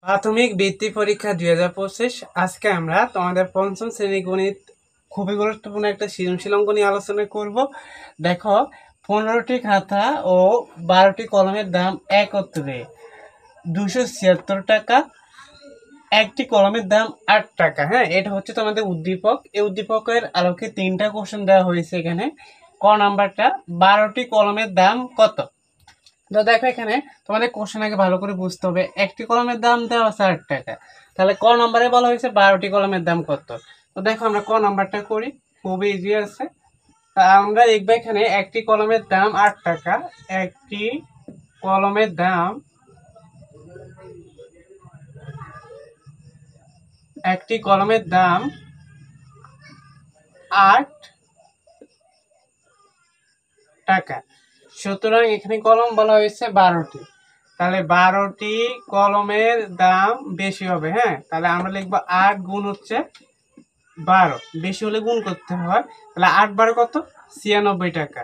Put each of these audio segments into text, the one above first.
প্রাথমিক বৃত্তি পরীক্ষা 2025। আজকে আমরা তোমাদের পঞ্চম শ্রেণী গণিত খুবই গুরুত্বপূর্ণ একটা সৃজনশীল অঙ্ক নিয়ে আলোচনা করব। দেখো, 15টি খাতা ও 12টি কলমের দাম একত্রে 276 টাকা। একটি কলমের দাম 8 টাকা। হ্যাঁ, এটা হচ্ছে তোমাদের উদ্দীপক। এই উদ্দীপকের আলোকে 3টা কোশ্চেন দেওয়া হয়েছে এখানে। ক নাম্বারটা, 12টি কলমের দাম কত? তো দেখো, এখানে তোমাদের কোশ্চেন আগে ভালো করে বুঝতে হবে। একটি কলমের দাম দেওয়া আছে 8 টাকা, তাহলে ক নম্বরে বলা হয়েছে 12টি কলমের দাম কত। তো দেখো, আমরা ক নাম্বারটা করি, খুবই ইজি আছে। তা আমরা দেখবো এখানে একটি কলমের দাম 8 টাকা। একটি কলমের দাম একটি কলমের দাম 8 টাকা। সুতরাং এখানে কলম বলা হয়েছে 12টি, তাহলে 12টি কলমের দাম বেশি হবে। হ্যাঁ, তাহলে আমরা লিখবো 8 গুণ হচ্ছে 12, বেশি হলে গুণ করতে হয়। তাহলে 8 × 12 কত? 96 টাকা।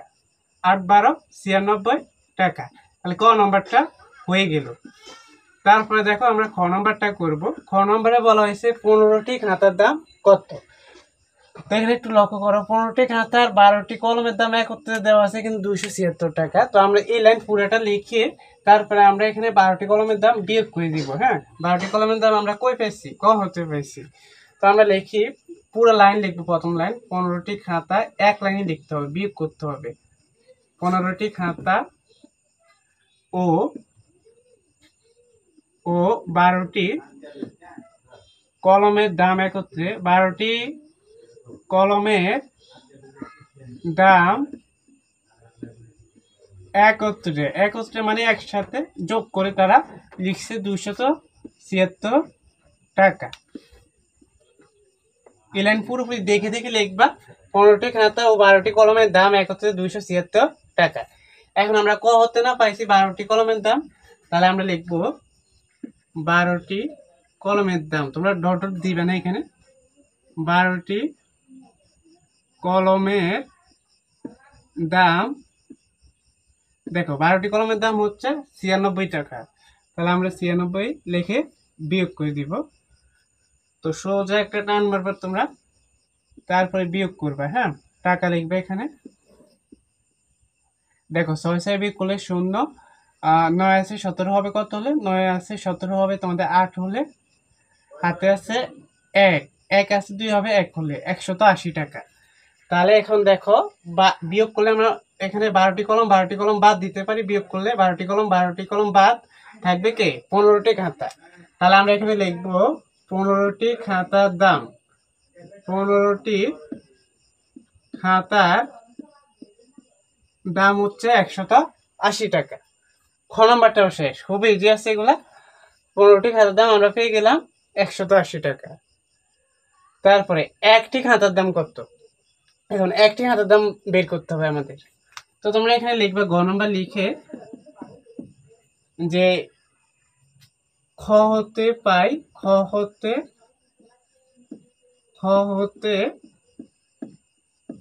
8 × 12 96 টাকা। তাহলে ক নম্বরটা হয়ে গেল। তারপরে দেখো, আমরা খ নম্বরটা করব। খ নম্বরে বলা হয়েছে 15টি খাতার দাম কত। এখানে একটু লক্ষ্য করো, 15টি খাতার 12টি কলমের দাম একত্রে দেওয়া আছে কিন্তু 276 টাকা। তো আমরা এই লাইন পুরোটা লিখে তারপরে আমরা এখানে 12টি কলমের দাম বিয়োগ করে দিব। হ্যাঁ, 12টি কলমের দাম আমরা কই পেয়েছি? ক হতে পেয়েছি। তো আমরা লিখি, পুরো লাইন লিখবো। প্রথম লাইন, 15টি খাতা, এক লাইনে লিখতে হবে, বিয়োগ করতে হবে। 15টি খাতা ও 12টি কলমের দাম একত্রে, 12টি কলমের দাম একত্রে, একত্রে মানে একসাথে যোগ করে তারা লিখছে 276 টাকা। এই লাইন পুরোপুরি দেখে দেখে লিখবা। 15টি খাতা ও 12টি কলমের দাম একত্রে 276 টাকা। এখন আমরা ক হতে না পাইছি 12টি কলমের দাম, তাহলে আমরা লিখবো 12টি কলমের দাম। তোমরা ডট ডট দিবে না এখানে। 12টি কলমের দাম, দেখো 12টি কলমের দাম হচ্ছে 96 টাকা। তাহলে আমরা 96 লিখে বিয়োগ করে দিব। তো সোজা একটা টান মারবে তোমরা, তারপরে বিয়োগ করবে। হ্যাঁ, টাকা লিখবে এখানে। দেখো, 6 বিয়োগ করলে 0, 9 আছে 17 হবে কত হলে? 9 আছে 17 হবে তোমাদের 8 হলে, হাতে আছে 1, 1 আছে 2 হবে 1 হলে 180 টাকা। তাহলে এখন দেখো, বিয়োগ করলে আমরা এখানে 12টি কলম বাদ দিতে পারি। বিয়োগ করলে 12টি কলম বাদ থাকবে কে? 15টি খাতা। তাহলে আমরা এখানে লিখবো 15টি খাতার দাম, 15টি খাতার দাম হচ্ছে 180 টাকা। খ নাম্বারটাও শেষ, খুব ইজি আছে এগুলা। 15টি খাতার দাম আমরা পেয়ে গেলাম 180 টাকা। তারপরে একটি খাতার দাম কত? এখন একটি খাতার দাম বের করতে হবে আমাদের। তো তোমরা এখানে লিখবে, গ নাম্বার লিখে যে খ হতে পাই, খ হতে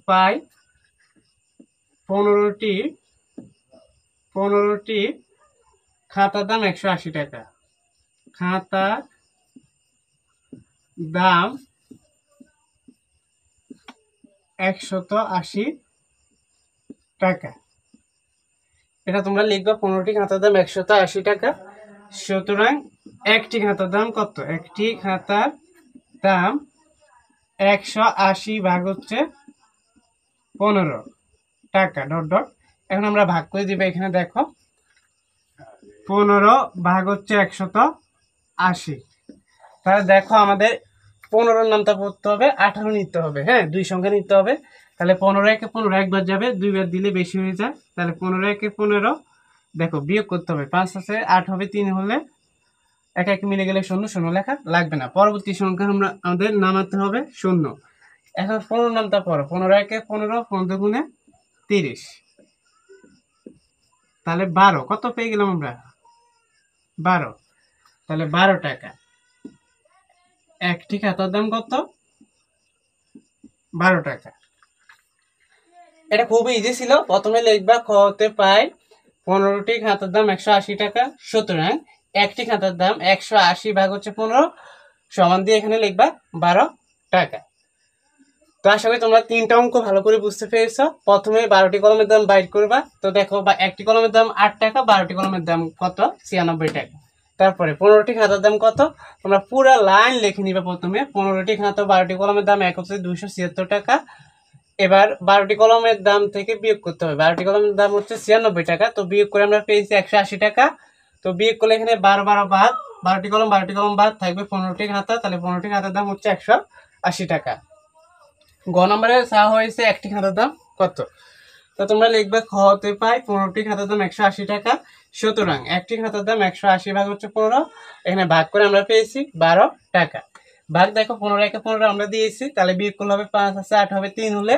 পাই 15টি খাতার দাম 180 টাকা। খাতার দাম 180 টাকা। এটা তোমরা লিখবে, 15টি খাতার দাম 180 টাকা। সুতরাং একটি খাতার দাম কত? একটি খাতার দাম 180 ভাগ হচ্ছে 15 টাকা, ডট ডট। এখন আমরা ভাগ করে দিবে। এখানে দেখো, 15 ভাগ হচ্ছে 180। তাহলে দেখো, আমাদের 15 নামটা পড়তে হবে, 18 নিতে হবে। হ্যাঁ, দুই সংখ্যা নিতে হবে। তাহলে 15 একে 15 একবার যাবে, দুইবার দিলে বেশি হয়ে যায়। তাহলে 15 একে 15, দেখো বিয়োগ করতে হবে। 5 আছে 8 হবে 3 হলে, এক এক মিলে গেলে 0, 0 লেখা লাগবে না। পরবর্তী সংখ্যা আমাদের নামাতে হবে 0। এখন 15 নামটা পড়ো, 15 একে 15, 15 গুণে 30, তাহলে 12। কত পেয়ে গেলাম আমরা? 12। তাহলে 12 টাকা। একটি খাতার দাম কত? 12 টাকা। এটা খুবই ইজি ছিল। প্রথমে লিখবা, খ হতে পাই 15টি খাতার দাম 180 টাকা। সুতরাং একটি খাতার দাম 180 ভাগ হচ্ছে 15 সমান দিয়ে এখানে লিখবা 12 টাকা। তো আশা করি তোমরা তিনটা অঙ্ক ভালো করে বুঝতে পেরেছো। প্রথমে 12টি কলমের দাম বাইর করবা। তো দেখো একটি কলমের দাম 8 টাকা, 12টি কলমের দাম কত? 96 টাকা। তারপরে 15টি খাতার দাম কত? তোমরা পুরো লাইন লিখে নিবে। প্রথমে 15টি খাতা 12টি কলমের দাম এক হচ্ছে 276 টাকা। এবার 12টি কলমের দাম থেকে বিয়োগ করতে হবে। 12টি কলমের দাম হচ্ছে 96 টাকা। তো বিয়োগ করে আমরা পেয়েছি 180 টাকা। তো বিয়োগ করলে এখানে 12 12 বাদ, 12টি কলম বাদ থাকবে 15টি খাতা। তাহলে 15টি খাতার দাম হচ্ছে 180 টাকা। গ নম্বরে চাওয়া হয়েছে একটি খাতার দাম কত। তো তোমরা লিখবে খ হতে পাই 15টি খাতার দাম 180 টাকা। সুতরাং একটি খাতার দাম 180 ভাগ হচ্ছে 15, এখানে ভাগ করে আমরা পেয়েছি 12 টাকা। ভাগ দেখো 15 একে 15 আমরা দিয়েছি, তাহলে বিয়োগ করলে হবে 5 আছে 8 হবে 3 হলে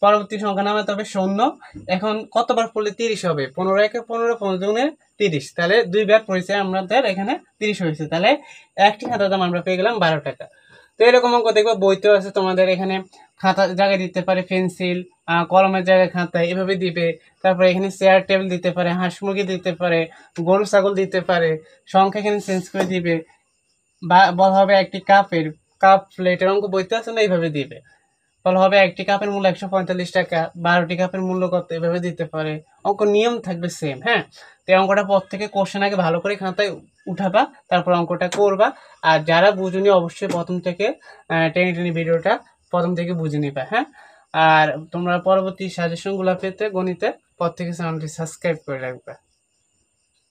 পরবর্তী সংখ্যা নামাতে হবে 0। এখন কতবার পড়লে 30 হবে? 15 একে 15, 15 দুগুণে 30, তাহলে দুইবার পরিচয় আমাদের এখানে 30 হয়েছে। তাহলে একটি খাতার দাম আমরা পেয়ে গেলাম 12 টাকা। তো এরকম অঙ্ক দেখবো বইতেও আছে তোমাদের। এখানে খাতার জায়গায় দিতে পারে পেন্সিল, কলমের জায়গায় খাতা, এভাবে দিবে। তারপরে এখানে চেয়ার টেবিল দিতে পারে, হাঁস মুরগি দিতে পারে, গরু ছাগল দিতে পারে, সংখ্যা এখানে চেঞ্জ করে দিবে। বা বলা হবে একটি কাপ প্লেটের অঙ্ক বইতে আছে না, এইভাবে দিবে। বলা হবে একটি কাপের মূল্য 145 টাকা, 12টি কাপের মূল্য কত, এভাবে দিতে পারে। অঙ্ক নিয়ম থাকবে সেম। হ্যাঁ, তো অঙ্কটা পর থেকে কোশ্চেন আগে ভালো করে খাতায় উঠাবা, তারপর অঙ্কটা করবা। আর যারা বুঝুনি অবশ্যই প্রথম থেকে টেনে টেনে ভিডিওটা প্রথম থেকে বুঝে নিবা। হ্যাঁ, আর তোমরা পরবর্তী সাজেশনগুলো পেতে গণিতে পর থেকে চ্যানেলটি সাবস্ক্রাইব করে রাখবা।